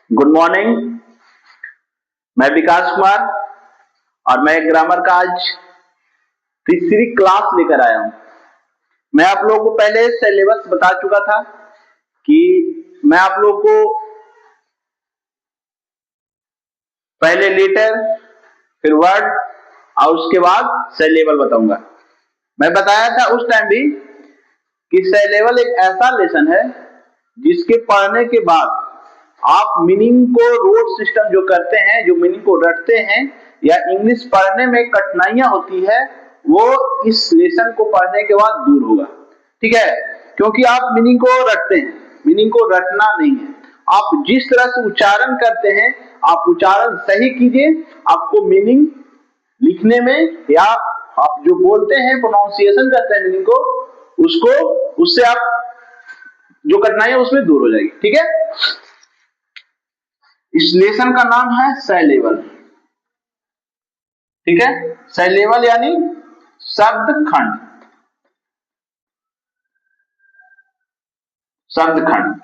Good morning. मैं विकास कुमार और मैं ग्रामर का आज तीसरी क्लास लेकर आया हूं। मैं आप लोगों को पहले सिलेबस बता चुका था कि मैं आप लोगों को पहले लेटर फिर वर्ड और उसके बाद सेल लेवल बताऊंगा। मैं बताया था उस टाइम भी कि सेल लेवल एक ऐसा लेसन है जिसके पढ़ने के बाद आप मीनिंग को रोड सिस्टम जो करते हैं, जो मीनिंग को रटते हैं या इंग्लिश पढ़ने में कठिनाइयां होती है, वो इस लेसन को पढ़ने के बाद दूर होगा। ठीक है, क्योंकि आप मीनिंग को रटते हैं, मीनिंग को रटना नहीं है। आप जिस तरह से उच्चारण करते हैं, आप उच्चारण सही कीजिए, आपको मीनिंग लिखने में या आप जो बोलते हैं, प्रोनाउंसिएशन करते हैं मीनिंग को, उसको उससे आप जो कठिनाइयां उसमें दूर हो जाएगी। ठीक है, इस लेसन का नाम है सेल लेवल। ठीक है, सेल लेवल यानी शब्द खंड। शब्द खंड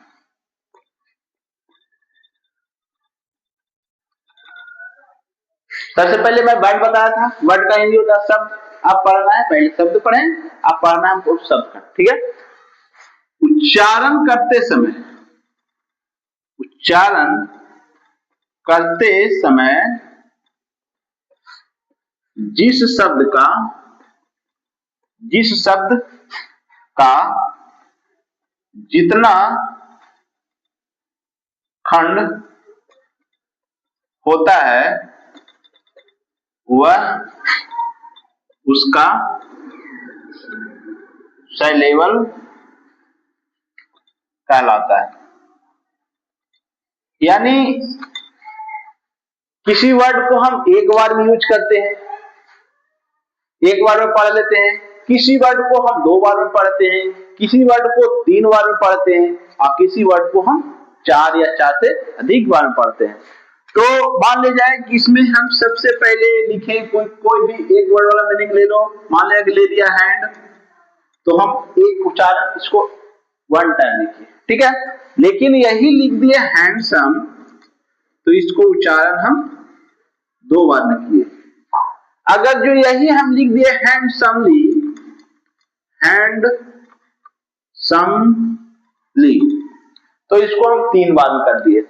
सबसे पहले मैं वर्ड बताया था। वर्ड का हिंदी होता है शब्द। आप पढ़ना है, पहले शब्द पढ़ें, आप पढ़ना है हमको शब्द खंड। ठीक है, उच्चारण करते समय जिस शब्द का जितना खंड होता है वह उसका सेल लेवल कहलाता है। यानी किसी वर्ड को हम एक बार में यूज करते हैं, एक बार में पढ़ लेते हैं। किसी वर्ड को हम दो बार में पढ़ते हैं, किसी वर्ड को 3 बार में पढ़ते हैं और किसी वर्ड को हम 4 या 4 से अधिक बार में पढ़ते हैं। तो मान ले जाए कि इसमें हम सबसे पहले लिखें कोई भी एक वर्ड वाला मीनिंग ले लो। मान लिया कि ले लिया हैंड, तो हम एक उच्चारण इसको 1 टाइम लिखिए। ठीक है, लेकिन यही लिख दिए हैंडसम, तो इसको उच्चारण हम 2 बार में किए। अगर जो यही हम लिख दिए हैंडसमली, तो इसको हम 3 बार में कर दिए।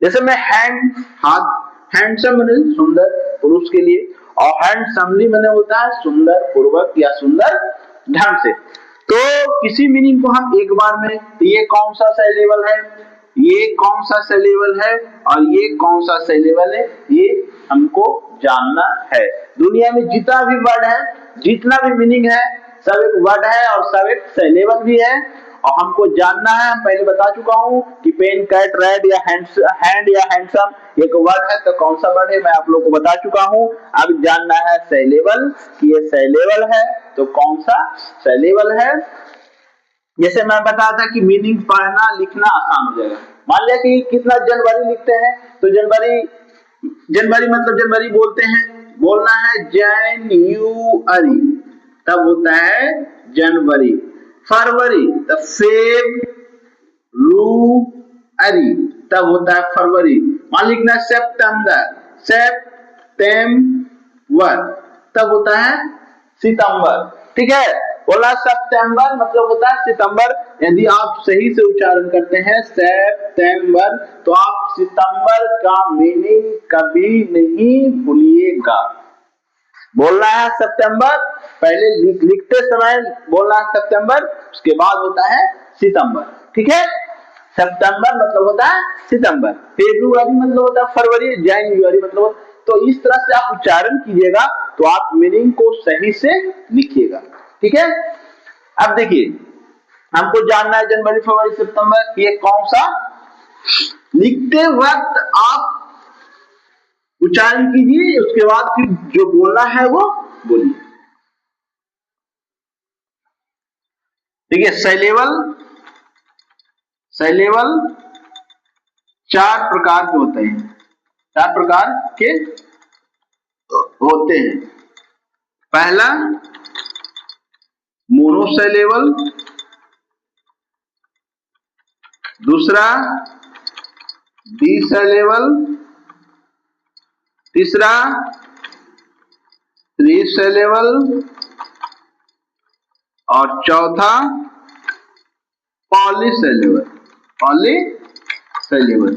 जैसे मैं हैंडसम मैंने सुंदर पुरुष के लिए, और हैंडसमली मैंने होता है सुंदर पूर्वक या सुंदर ढंग से। तो किसी मीनिंग को हम एक बार में, तो ये कौन सा सेल लेवल है, ये कौन सा सेल लेवल है और ये कौन सा सेल लेवल है, ये हमको जानना है। दुनिया में जितना भी वर्ड है, जितना भी मीनिंग है, सब एक वर्ड है और सब एक सेल लेवल भी है। और हमको जानना है, हम पहले बता चुका हूं कि पेन, कैट, रेड या हैंड या हैंडसम एक वर्ड है, तो कौन सा वर्ड है मैं आप लोग को बता चुका हूं। अब जानना है सेल लेवल, कि ये सेल लेवल है तो कौन सा सेल लेवल है। जैसे मैं बताया था कि मीनिंग पढ़ना लिखना आसान हो जाएगा। मान लिया कि कितना जनवरी लिखते हैं, तो जनवरी मतलब जनवरी बोलते हैं, बोलना है जैन्युअरी, तब होता है जनवरी। फरवरी तब फेब्रुअरी, तब होता है फरवरी। मान लिखना सेप्टेम्बर, तब होता है सितंबर। ठीक है, बोला सितंबर मतलब होता है सितंबर। यदि आप सही से उच्चारण करते हैं सितंबर, तो आप सितंबर का मीनिंग कभी नहीं भूलिएगा। बोलना है सितंबर, पहले लिखते समय बोलना है सितंबर, उसके बाद होता है सितंबर। ठीक है, सितंबर मतलब होता है सितंबर, फेब्रुअरी मतलब होता है फरवरी, जनवरी मतलब। तो इस तरह से आप उच्चारण कीजिएगा तो आप मीनिंग को सही से लिखिएगा। ठीक है, अब देखिए हमको जानना है जनवरी, फरवरी, सितंबर, ये कौन सा। लिखते वक्त आप उच्चारण कीजिए, उसके बाद फिर जो बोलना है वो बोलिए। देखिए सेल लेवल 4 प्रकार के होते हैं, 4 प्रकार के होते हैं। पहला मोनो सेल लेवल, दूसरा डिसेलेबल, तीसरा रिसेलेबल और चौथा पॉलीसेलेबल। पॉलीसेलेबल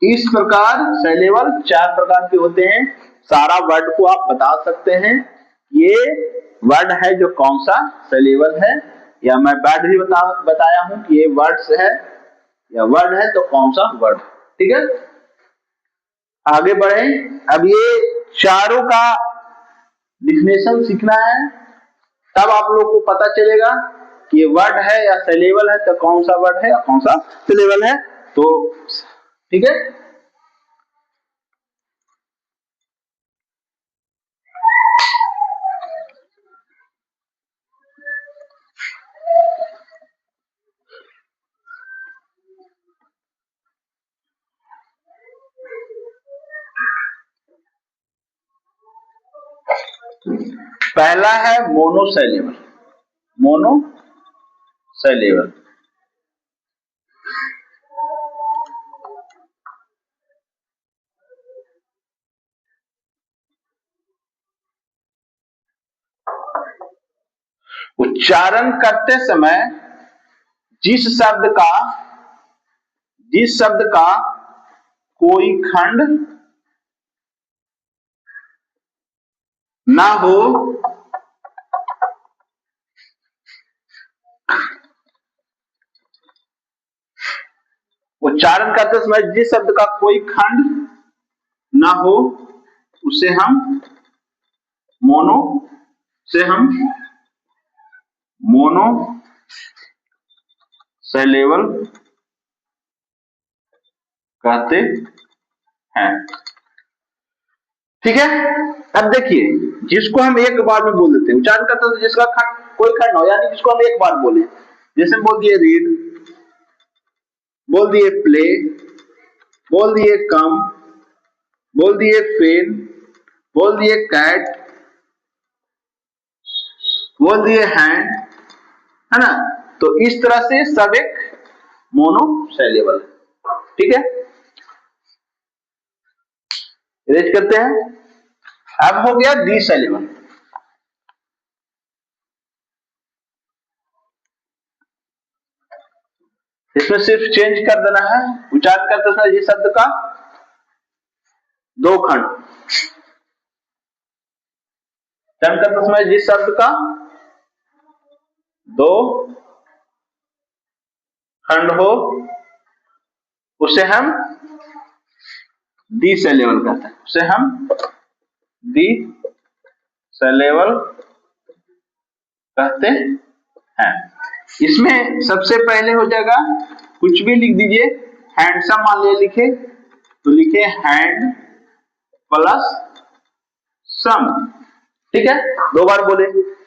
इस प्रकार सेलेबल 4 प्रकार के होते हैं। सारा वर्ड को आप बता सकते हैं ये वर्ड है जो कौन सा सेलेबल है, या मैं वर्ड भी बताया हूं कि ये वर्ड्स है या वर्ड है तो कौन सा वर्ड। ठीक है, आगे बढ़े। अब ये चारों का डिफिनेशन सीखना है, तब आप लोग को पता चलेगा कि ये वर्ड है या सेलेबल है तो कौन सा वर्ड है या कौन सा सेलेबल है। तो ठीक है, पहला है मोनोसेलेबल। मोनोसेलेबल उच्चारण करते समय जिस शब्द का कोई खंड ना हो, उच्चारण करते समय जिस शब्द का कोई खंड ना हो उसे हम मोनोसेलेबल कहते हैं। ठीक है, अब देखिए जिसको हम एक बार में बोल देते हैं, उच्चारण करते हैं जिसका कोई खंड हो, यानी जिसको हम एक बार बोले, जैसे बोल दिए रीड, बोल दिए प्ले, बोल दिए कम, बोल दिए फेन, बोल दिए कैट, बोल दिए हैंड, है ना। तो इस तरह से सब एक मोनोसेलेबल है। ठीक है, इरेज करते हैं। अब हो गया डिसेलेबल। इसमें सिर्फ चेंज कर देना है, उच्चारण करते समय जिस शब्द का 2 खंड, उच्चारण करते समय जिस शब्द का 2 खंड हो उसे हम डिसेलेबल कहते हैं, उसे हम डिसेलेबल कहते हैं। इसमें सबसे पहले हो जाएगा, कुछ भी लिख दीजिए, हैंडसम मान लिया लिखे तो लिखे हैंड प्लस सम। ठीक है, 2 बार बोले।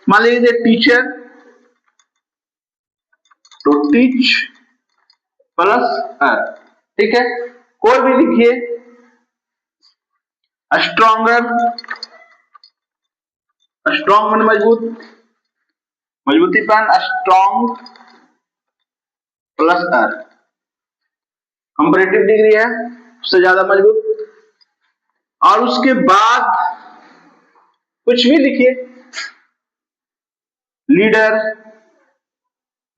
मान लीजिए टीचर तो टीच प्लस अर। ठीक है, कोई भी लिखिए, स्ट्रॉन्गर, स्ट्रॉन्ग माने मजबूत, मजबूती पान, स्ट्रॉन्ग प्लस अर, कंपैरेटिव डिग्री है उससे ज्यादा मजबूत। और उसके बाद कुछ भी लिखिए, लीडर,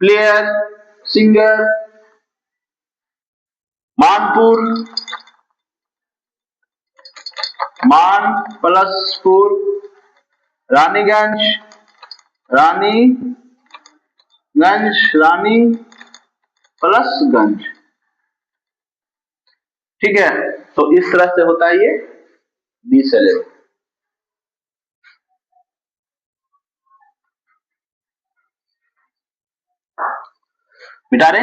प्लेयर, सिंगर, मानपुर, मान प्लस पुर, रानीगंज, रानीगंज, रानी प्लस गंज। ठीक है, तो इस तरह से होता है ये डिसेलेबल। मिटा रहे,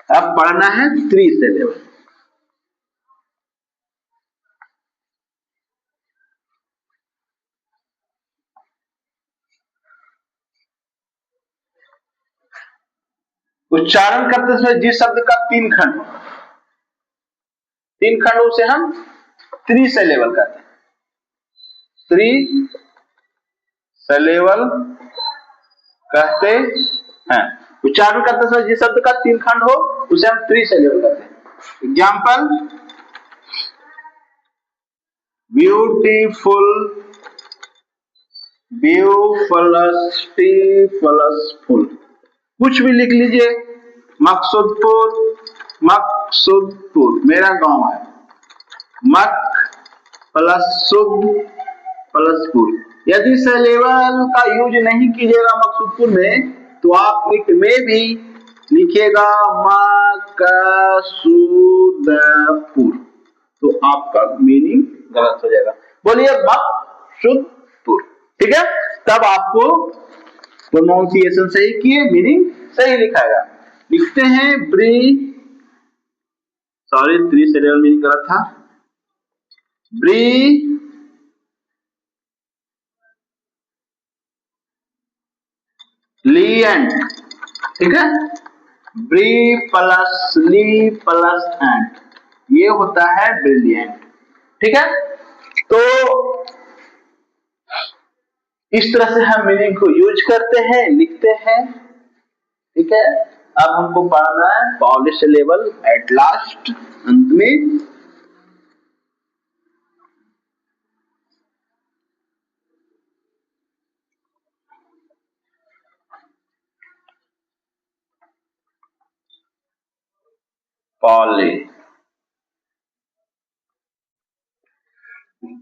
अब पढ़ना है त्रिसेलेबल। उच्चारण करते समय जिस शब्द का 3 खंड, 3 खंड उसे हम त्रिसेलेबल कहते हैं, त्रिसेलेबल कहते हैं। उच्चारण करते समय जिस शब्द का 3 खंड हो उसे हम त्रिसेलेबल कहते हैं। एग्जाम्पल, ब्यूटीफुल, ब्यूफुल, कुछ भी लिख लीजिए। मकसूदपुर, मकसूदपुर मेरा गांव है। मक प्लस सुद प्लस पुर। यदि सलेवल का यूज नहीं कीजिएगा मकसूदपुर में, तो आप इट में भी लिखिएगा मकसूदपुर, तो आपका मीनिंग गलत हो जाएगा। बोलिए मकसूदपुर, ठीक है। तब आपको प्रोनाउंसिएशन सही किए, मीनिंग सही लिखाएगा। लिखते हैं थ्री सलेवल मीनिंग गलत था। ब्रिलियंट, ठीक है। ब्री प्लस ली प्लस एंड, ये होता है ब्रिलियंट, ठीक है। तो इस तरह से हम मीनिंग को यूज करते हैं, लिखते हैं, ठीक है। अब हमको पढ़ना है पॉलीसिलेबल एट लास्ट, अंत में। पॉली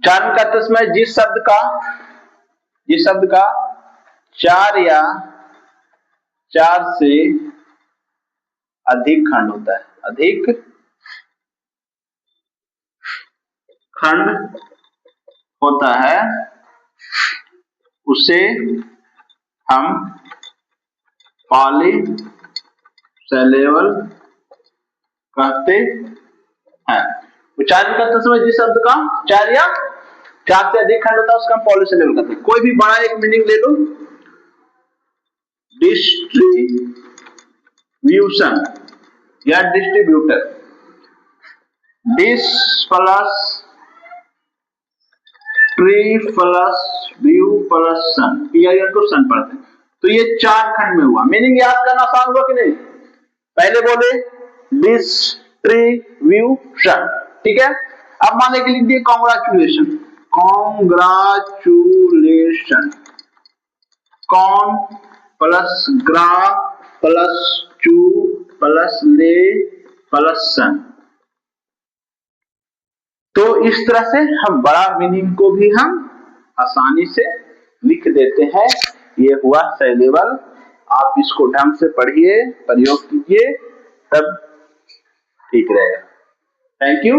चार का तस्मै, जिस शब्द का चार या चार से अधिक खंड होता है, अधिक खंड होता है, उसे हम पॉलीसिलेबल कहते हैं। उच्चारण करते समय जिस शब्द का चार या चार से अधिक खंड होता है, उसका हम पॉलीसिलेबल कहते हैं। कोई भी बड़ा एक मीनिंग ले लो, डिस्ट्रीब्यूशन या distributor. Dis plus tree plus view plus son, को सन पढ़ते हैं। तो ये चार खंड में हुआ। मीनिंग याद करना आसान हुआ कि नहीं? पहले बोले डिस्ट्रीब्यूशन, ठीक है। अब मान के लिख दिए कॉन्ग्रेचुलेशन, कॉन्ग्रेचुलेशन, कॉन प्लस ग्रा प्लस चू प्लस ले प्लस सन। तो इस तरह से हम बड़ा मीनिंग को भी हम आसानी से लिख देते हैं। ये हुआ सिलेबल। आप इसको ढंग से पढ़िए, प्रयोग कीजिए, तब ठीक रहेगा। Thank you.